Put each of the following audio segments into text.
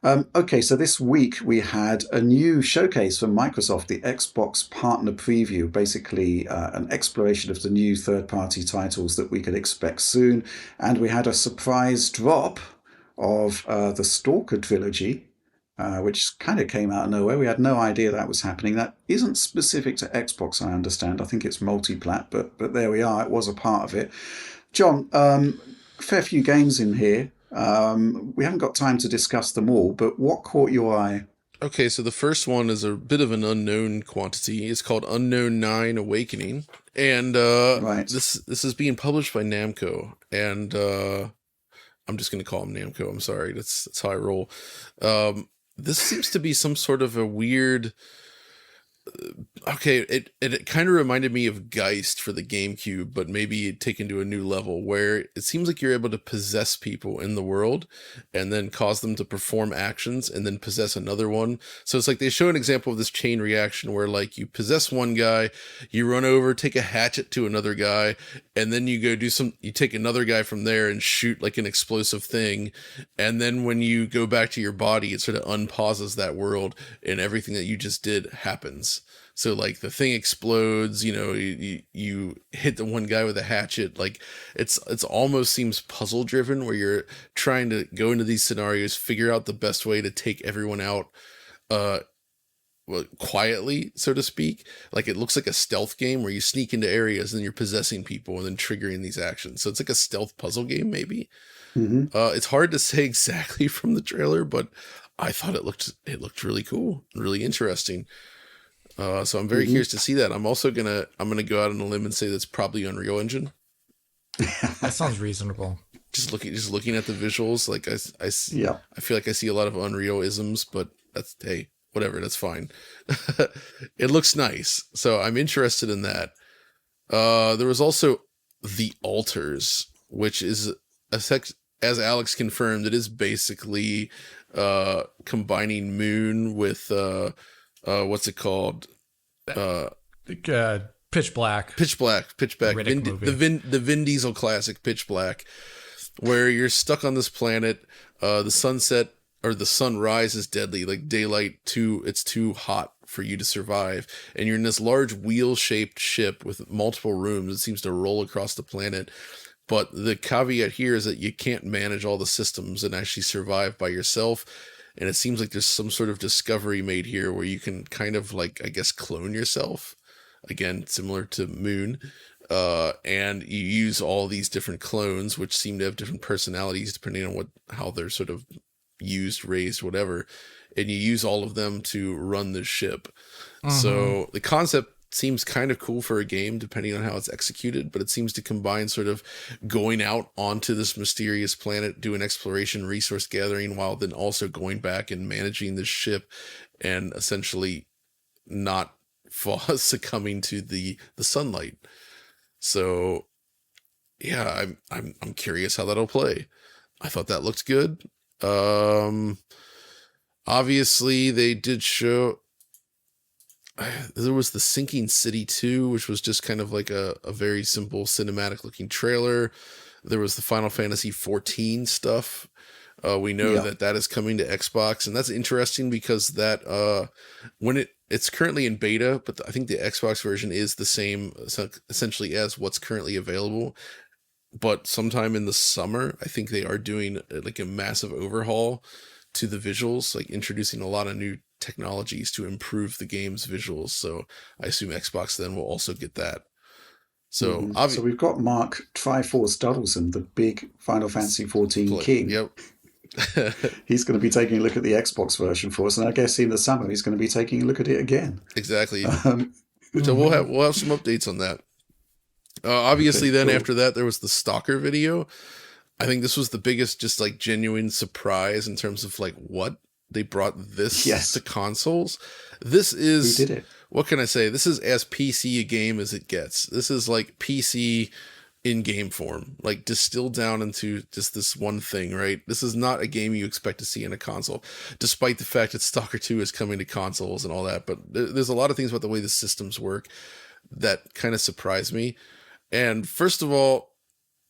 Okay, so this week we had a new showcase from Microsoft, the Xbox Partner Preview, basically an exploration of the new third-party titles that we could expect soon. And we had a surprise drop of the Stalker trilogy, which kind of came out of nowhere. We had no idea that was happening. That isn't specific to Xbox, I understand. I think it's multi-plat, but there we are. It was a part of it. John, fair few games in here. We haven't got time to discuss them all, but what caught your eye? Okay, so the first one is a bit of an unknown quantity. It's called Unknown 9 Awakening. And Right. this is being published by Namco. And I'm just gonna call him Namco. I'm sorry. That's how I roll. This seems to be some sort of a weird. Okay, it kind of reminded me of Geist for the GameCube, but maybe taken to a new level where it seems like you're able to possess people in the world and then cause them to perform actions and then possess another one. So it's like they show an example of this chain reaction where like you possess one guy, you run over, take a hatchet to another guy, and then you go you take another guy from there and shoot like an explosive thing. And then when you go back to your body, it sort of unpauses that world and everything that you just did happens. So like the thing explodes, you hit the one guy with a hatchet. Like it's almost seems puzzle driven where you're trying to go into these scenarios, figure out the best way to take everyone out, uh, well, quietly, so to speak. Like it looks like a stealth game where you sneak into areas and you're possessing people and then triggering these actions. So it's like a stealth puzzle game, maybe. Hmm. It's hard to say exactly from the trailer, but I thought it looked really cool, really interesting. So I'm very Hmm. curious to see that. I'm gonna go out on a limb and say that's probably Unreal Engine. That sounds reasonable. Just looking at the visuals, like Yeah. I feel like I see a lot of Unreal isms, but that's hey, whatever, that's fine. It looks nice, so I'm interested in that. There was also The Altars, which is as Alex confirmed, it is basically combining Moon with what's it called? Uh, Uh, Pitch Black, Pitch the Black, Riddick movie. The Vin Diesel classic, Pitch Black, where you're stuck on this planet. The sunset or the sunrise is deadly, like daylight too. It's too hot for you to survive, and you're in this large wheel-shaped ship with multiple rooms. It seems to roll across the planet. But the caveat here is that you can't manage all the systems and actually survive by yourself. And it seems like there's some sort of discovery made here where you can kind of like, I guess, clone yourself. Again, similar to Moon. And you use all these different clones, which seem to have different personalities depending on how they're sort of used, raised, whatever. And you use all of them to run the ship. Mm-hmm. So the concept seems kind of cool for a game depending on how it's executed, but it seems to combine sort of going out onto this mysterious planet, doing exploration, resource gathering, while then also going back and managing the ship and essentially not succumbing to the sunlight. So yeah, I'm curious how that'll play. I thought that looked good. Um Obviously they did show there was the Sinking City 2, which was just kind of like a very simple cinematic looking trailer. There was the Final Fantasy XIV stuff. We know Yeah. that is coming to Xbox, and that's interesting because that when it's currently in beta, but I think the Xbox version is the same essentially as what's currently available. But sometime in the summer, I think they are doing like a massive overhaul to the visuals, like introducing a lot of new technologies to improve the game's visuals. So I assume Xbox then will also get that. So So we've got Mark Triforce Dudlson, the big Final Fantasy XIV play. king. Yep. He's going to be taking a look at the Xbox version for us, and I guess in the summer he's going to be taking a look at it again. Exactly. Um, So Mm-hmm. we'll have some updates on that. okay, Obviously, then cool. after that, there was the Stalker video. I think this was the biggest, just like genuine surprise in terms of like what they brought this to Yes, consoles. This who is, did it? what can I say? This is as PC a game as it gets. This is like PC in game form, like distilled down into just this one thing, right? This is not a game you expect to see in a console, despite the fact that Stalker 2 is coming to consoles and all that. But there's a lot of things about the way the systems work that kind of surprised me. And first of all,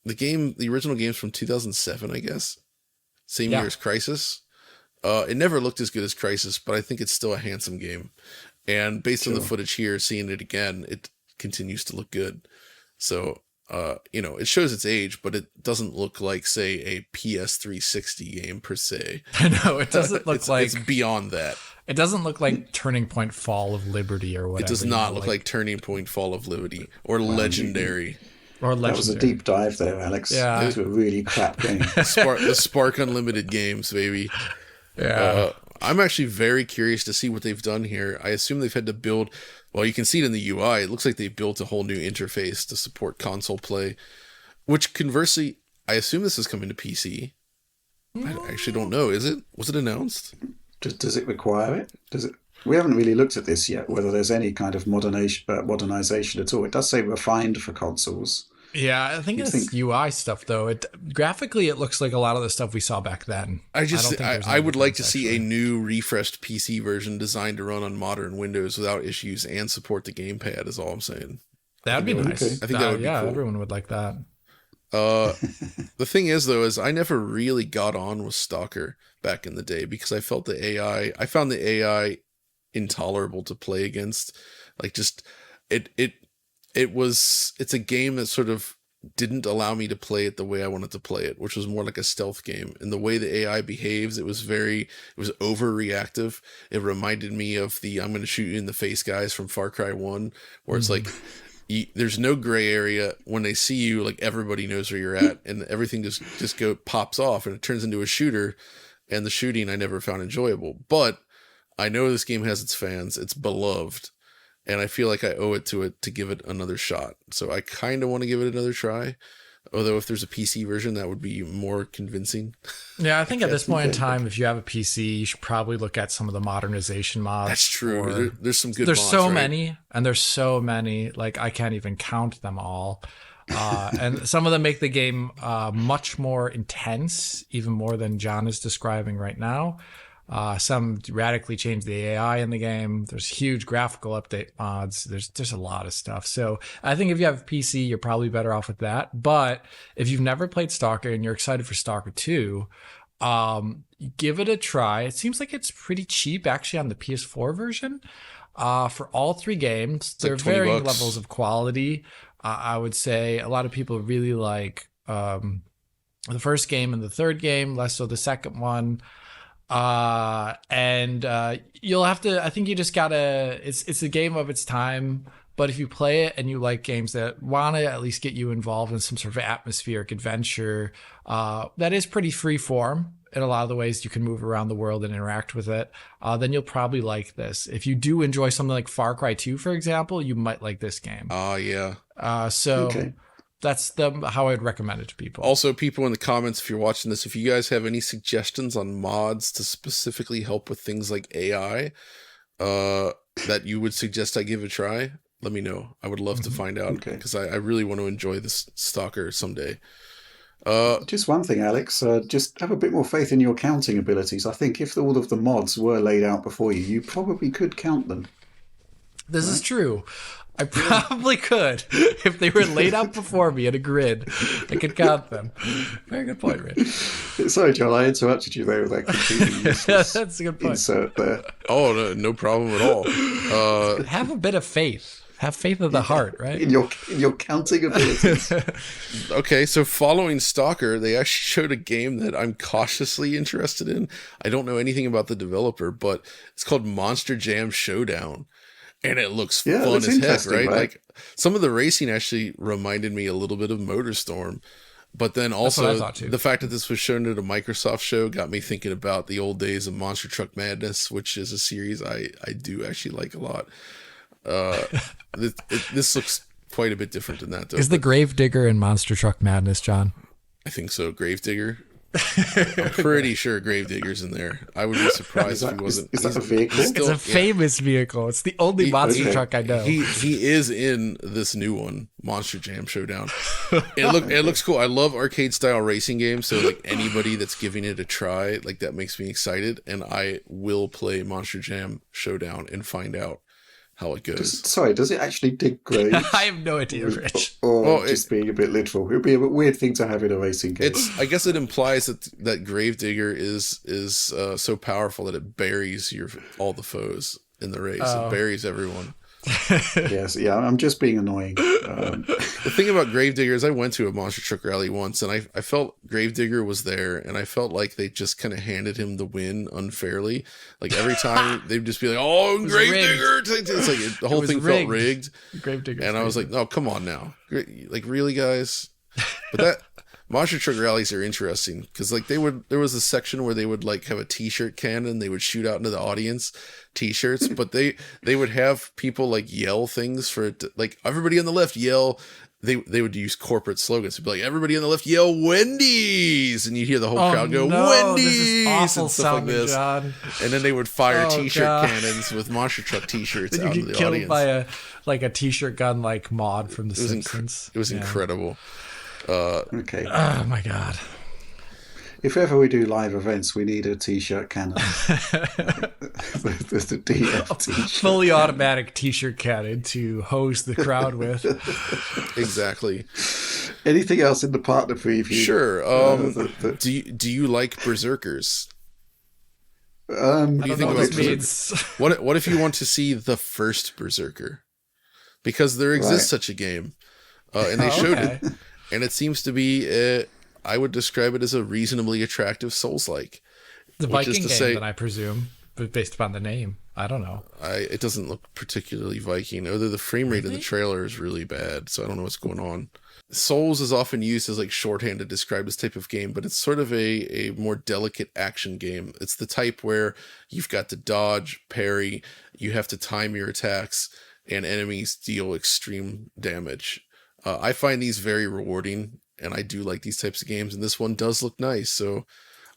the original game's from 2007, I guess, same year Yeah. as Crisis. It never looked as good as Crisis, but I think it's still a handsome game. And based on the footage here, seeing it again, it continues to look good. So, it shows its age, but it doesn't look like, say, a PS360 game per se. I know, it doesn't look it's beyond that. It doesn't look like Turning Point Fall of Liberty or whatever. It does not look like Turning Point Fall of Liberty or Legendary. Or Legendary. That was a deep dive there, Alex. Yeah. Those were really crap games. The Spark Unlimited games, baby. Yeah. I'm actually very curious to see what they've done here. I assume they've had to build, well, you can see it in the UI. It looks like they built a whole new interface to support console play, which conversely, I assume this is coming to PC. I actually don't know. Is it? Was it announced? Does it require it? Does it? We haven't really looked at this yet, whether there's any kind of modernization at all. It does say refined for consoles. Yeah, I think it's UI stuff though. Graphically, it looks like a lot of the stuff we saw back then. I would like to see a new refreshed PC version designed to run on modern Windows without issues and support the gamepad. Is all I'm saying. That'd be nice. Okay. I think that would be cool. Everyone would like that. The thing is, though, is I never really got on with Stalker back in the day because I found the AI intolerable to play against. Like, just it's a game that sort of didn't allow me to play it the way I wanted to play it, which was more like a stealth game. And the way the AI behaves, it was overreactive. It reminded me of the I'm going to shoot you in the face guys from Far Cry 1, where it's like, there's no gray area. When they see you, like, everybody knows where you're at, and everything just pops off, and it turns into a shooter. And the shooting I never found enjoyable. But I know this game has its fans. It's beloved. And I feel like I owe it to give it another shot. So I kind of want to give it another try. Although if there's a PC version, that would be more convincing. Yeah, I think at this point in time, if you have a PC, you should probably look at some of the modernization mods. That's true. There's some good mods, There's so right? many, and there's so many. Like, I can't even count them all. And some of them make the game much more intense, even more than John is describing right now. Some radically change the AI in the game. There's huge graphical update mods. There's a lot of stuff. So I think if you have a PC, you're probably better off with that. But if you've never played Stalker and you're excited for Stalker 2, give it a try. It seems like it's pretty cheap actually on the PS4 version. For all three games, there are varying levels of quality. I would say a lot of people really like the first game and the third game, less so the second one. And you'll have to, I think you just gotta, it's a game of its time, but if you play it and you like games that want to at least get you involved in some sort of atmospheric adventure, that is pretty free form in a lot of the ways you can move around the world and interact with it, then you'll probably like this. If you do enjoy something like Far Cry 2, for example, you might like this game. Oh, yeah. Okay. That's how I'd recommend it to people. Also, people in the comments, if you're watching this, if you guys have any suggestions on mods to specifically help with things like AI that you would suggest I give a try, let me know. I would love to find out because I really want to enjoy this Stalker someday. Just one thing, Alex. Just have a bit more faith in your counting abilities. I think if all of the mods were laid out before you, you probably could count them. This is true. I probably could. If they were laid out before me in a grid, I could count them. Very good point, Rich. Sorry, John, I interrupted you there with that completely useless That's a good point. insert there. Oh, no problem at all. Have a bit of faith. Have faith of the heart, right? In your counting abilities. Okay, so following Stalker, they actually showed a game that I'm cautiously interested in. I don't know anything about the developer, but it's called Monster Jam Showdown. And it looks fun as heck, right? Like, some of the racing actually reminded me a little bit of MotorStorm. But then also the fact that this was shown at a Microsoft show got me thinking about the old days of Monster Truck Madness, which is a series I do actually like a lot. This looks quite a bit different than that, though. Is the Gravedigger in Monster Truck Madness, John? I think so. Gravedigger. I'm pretty sure Gravedigger's in there. I would be surprised if he wasn't. Is that a vehicle? It's a famous vehicle. It's the only monster truck I know. He is in this new one, Monster Jam Showdown. It looks cool. I love arcade style racing games, so like anybody that's giving it a try, like that makes me excited, and I will play Monster Jam Showdown and find out how it goes. Sorry, does it actually dig graves? I have no idea, Rich. Or just being a bit literal. It would be a weird thing to have in a racing game. I guess it implies that Gravedigger is so powerful that it buries all the foes in the race. It buries everyone. Yes, yeah, I'm just being annoying. The thing about Gravedigger is I went to a monster truck rally once, and I felt Gravedigger was there, and I felt like they just kind of handed him the win unfairly. Like every time they'd just be like, "Oh, Gravedigger!" It's like the whole thing felt rigged. Gravedigger, and I was like, "No, come on now, like really, guys." But that monster truck rallies are interesting because like there was a section where they would like have a t-shirt cannon, they would shoot out into the audience t-shirts, but they would have people like yell things for it to, like everybody on the left yell. They would use corporate slogans. It'd be like, everybody on the left yell Wendy's, and you'd hear the whole crowd go Wendy's, this is awful and stuff like this. John. And then they would fire t-shirt cannons with monster truck t-shirts out into the audience. By a t-shirt gun like mod from The Simpsons. It was incredible. Okay. Oh my god. If ever we do live events, we need a t-shirt cannon. the DF t-shirt. Fully automatic t-shirt cannon to hose the crowd with. Exactly. Anything else in the partner preview? Sure. Do you like Berserkers? What do you think about Berserkers? What if you want to see the first Berserker? Because there exists such a game, and they showed it, and it seems to be. I would describe it as a reasonably attractive Souls-like. The Viking game, then I presume, but based upon the name. I don't know. It doesn't look particularly Viking, although the frame rate in the trailer is really bad, so I don't know what's going on. Souls is often used as like shorthand to describe this type of game, but it's sort of a more delicate action game. It's the type where you've got to dodge, parry, you have to time your attacks, and enemies deal extreme damage. I find these very rewarding, and I do like these types of games, and this one does look nice, so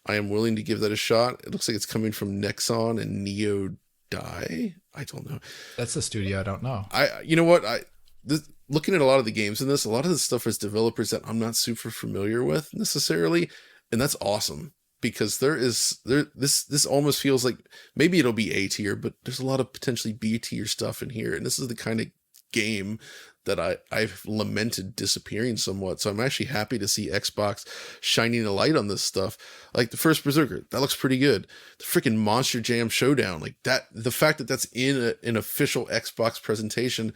I am willing to give that a shot. It looks like it's coming from Nexon and Neo Dai. I don't know. That's a studio I don't know. You know what? Looking at a lot of the games in this, a lot of this stuff is developers that I'm not super familiar with necessarily, and that's awesome because this almost feels like maybe it'll be A tier, but there's a lot of potentially B tier stuff in here, and this is the kind of game that I've lamented disappearing somewhat. So I'm actually happy to see Xbox shining a light on this stuff. Like the first Berserker, that looks pretty good. The freaking Monster Jam Showdown, like that, the fact that that's in an official Xbox presentation,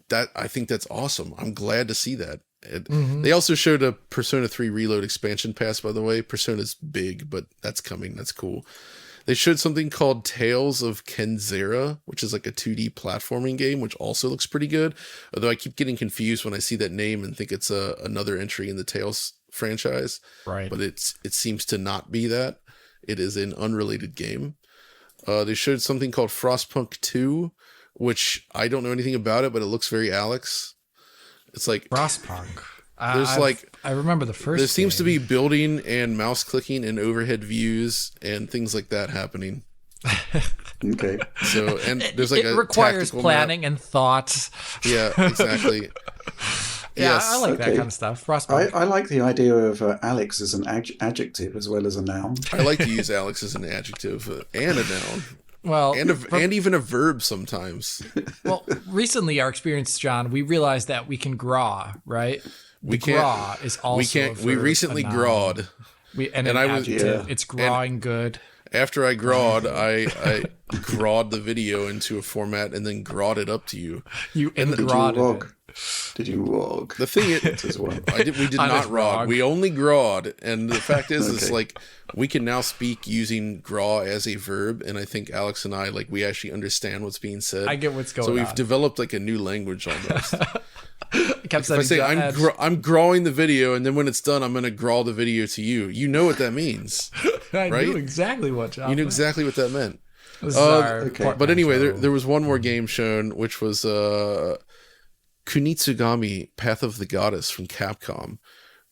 that I think that's awesome. I'm glad to see that. They also showed a Persona 3 Reload expansion pass, by the way. Persona's big, but that's coming. That's cool. They showed something called Tales of Kenzera, which is like a 2D platforming game, which also looks pretty good. Although I keep getting confused when I see that name and think it's another entry in the Tales franchise. Right. But it seems to not be that. It is an unrelated game. They showed something called Frostpunk 2, which I don't know anything about it, but it looks very Alex. It's like Frostpunk. I remember the first. There seems to be building and mouse clicking and overhead views and things like that happening. Okay. So and there's like it a requires tactical planning map. And thought. Yeah, exactly. Yeah, I like that kind of stuff. Frostpunk. I like the idea of Alex as an adjective as well as a noun. I like to use Alex as an adjective and a noun. Well, and even a verb sometimes. Well, recently our experience, John, we realized that we can graw, right? We graw is also a verb, we recently a noun. grawed. And an adjective. It's grawing good. After I grawed, I grawed the video into a format and then grawed it up to you. Did you rog? The thing is, as well. we did not rog. We only grawed, and the fact is like we can now speak using graw as a verb, and I think Alex and I we actually understand what's being said. I get what's going on. on. So we've developed like a new language almost. If I say I'm grawing the video, and then when it's done, I'm going to graw the video to you. You know what that means, I right? knew exactly what John. You knew exactly what that meant. But anyway, there was one more game shown, which was Kunitsu-Gami, Path of the Goddess from Capcom,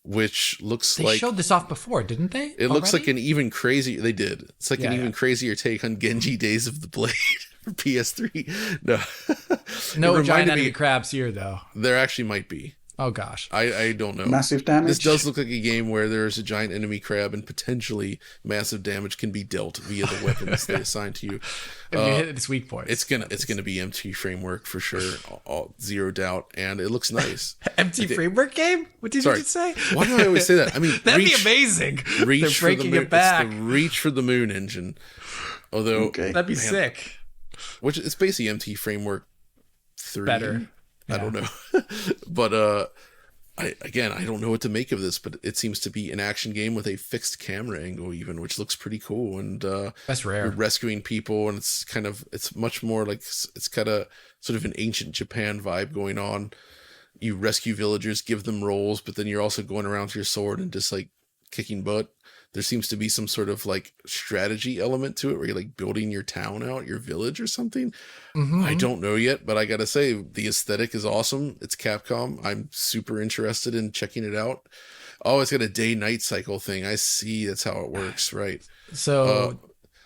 which looks they showed this off before, didn't they? It looks like an even crazy. They did. It's like an even crazier take on Genji Days of the Blade for PS3. No giant enemy crabs here, though. There actually might be. Oh gosh. I don't know. Massive damage? This does look like a game where there's a giant enemy crab and potentially massive damage can be dealt via the weapons they assign to you. If you hit its weak points. It's gonna be MT framework for sure, zero doubt, and it looks nice. MT framework game? What did you just say? Why do I always say that? I mean, that'd be amazing. Reach They're for the breaking moon. it back. It's the Reach for the Moon engine. Although that'd be sick. Which it's basically MT framework 3. Better. I don't know, but I don't know what to make of this, but it seems to be an action game with a fixed camera angle, even, which looks pretty cool. And that's rare. You're rescuing people, and it's much more like it's got a sort of an ancient Japan vibe going on. You rescue villagers, give them roles, but then you're also going around with your sword and just like kicking butt. There seems to be some sort of like strategy element to it where you're like building your town out, your village or something. Mm-hmm. I don't know yet, but I gotta say the aesthetic is awesome. It's Capcom. I'm super interested in checking it out. Oh, it's got a day-night cycle thing. I see. That's how it works, right? So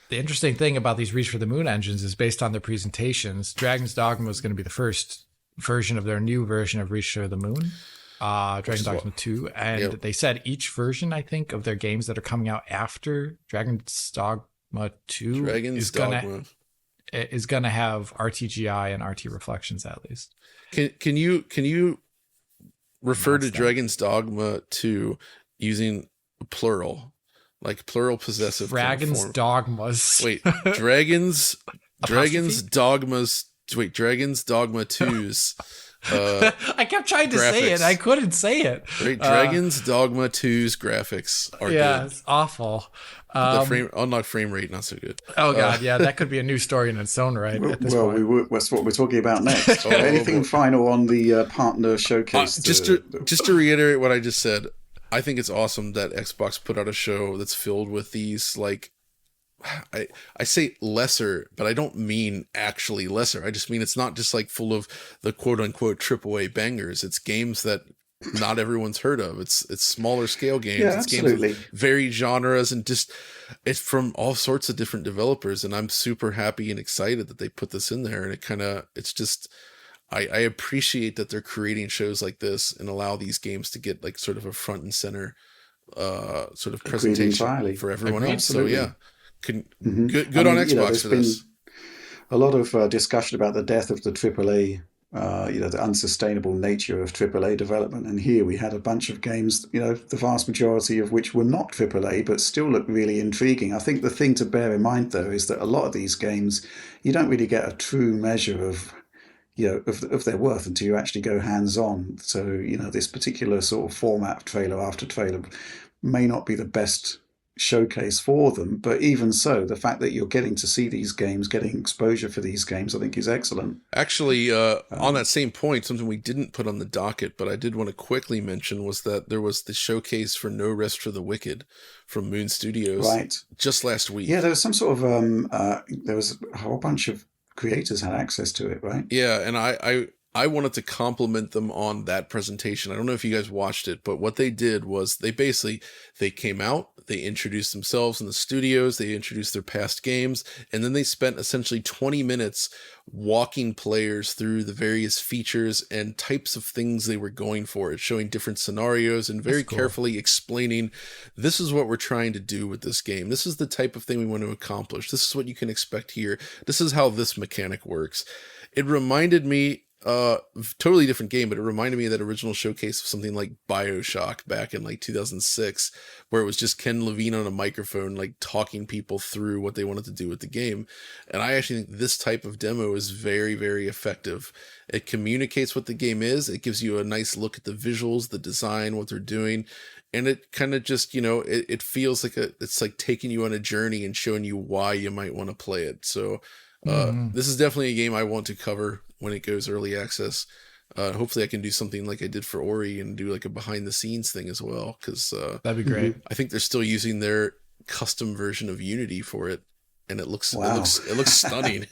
the interesting thing about these Reach for the Moon engines is based on their presentations. Dragon's Dogma is going to be the first version of their new version of Reach for the Moon. Dragon's Dogma 2, and they said each version, I think, of their games that are coming out after Dragon's Dogma 2 is gonna have RTGI and RT reflections at least. Can you refer to Dragon's Dogma 2 using plural, like plural possessive? Dragon's Dogmas. Wait, Dragon's Dogmas. Wait, Dragon's Dogma 2's. I kept trying to say it. I couldn't say it. Right, Dragon's Dogma 2's graphics are good. It's awful. The unlocked frame rate not so good. Oh god, yeah, that could be a new story in its own right. That's what we're talking about next. Anything final on the partner showcase? Just to reiterate what I just said, I think it's awesome that Xbox put out a show that's filled with these like. I say lesser, but I don't mean actually lesser. I just mean it's not just like full of the quote unquote AAA bangers. It's games that not everyone's heard of. It's smaller scale games. Yeah, it's absolutely. Games with varied genres and just it's from all sorts of different developers. And I'm super happy and excited that they put this in there. And it's just I appreciate that they're creating shows like this and allow these games to get like sort of a front and center sort of presentation for everyone else. Absolutely. So yeah. Good on Xbox for this. A lot of discussion about the death of the AAA, the unsustainable nature of AAA development. And here we had a bunch of games, the vast majority of which were not AAA, but still look really intriguing. I think the thing to bear in mind, though, is that a lot of these games, you don't really get a true measure of their worth until you actually go hands-on. So, this particular sort of format, trailer after trailer, may not be the best showcase for them, but even so, the fact that you're getting to see these games, getting exposure for these games, I think is excellent. Actually, on that same point, something we didn't put on the docket, but I did want to quickly mention was that there was the showcase for No Rest for the Wicked from Moon Studios just last week. Yeah, there was some sort of there was a whole bunch of creators had access to it, right? Yeah, and I wanted to compliment them on that presentation. I don't know if you guys watched it, but what they did was they came out, they introduced themselves in the studios, they introduced their past games, and then they spent essentially 20 minutes walking players through the various features and types of things they were going for. It's showing different scenarios and very carefully explaining, this is what we're trying to do with this game. This is the type of thing we want to accomplish. This is what you can expect here. This is how this mechanic works. It reminded me totally different game, but it reminded me of that original showcase of something like BioShock back in like 2006, where it was just Ken Levine on a microphone, like talking people through what they wanted to do with the game. And I actually think this type of demo is very, very effective. It communicates what the game is. It gives you a nice look at the visuals, the design, what they're doing. And it kind of just, it feels like it's like taking you on a journey and showing you why you might want to play it. So this is definitely a game I want to cover when it goes early access. Hopefully I can do something like I did for Ori and do like a behind the scenes thing as well. Cause that'd be great. I think they're still using their custom version of Unity for it. And it looks stunning.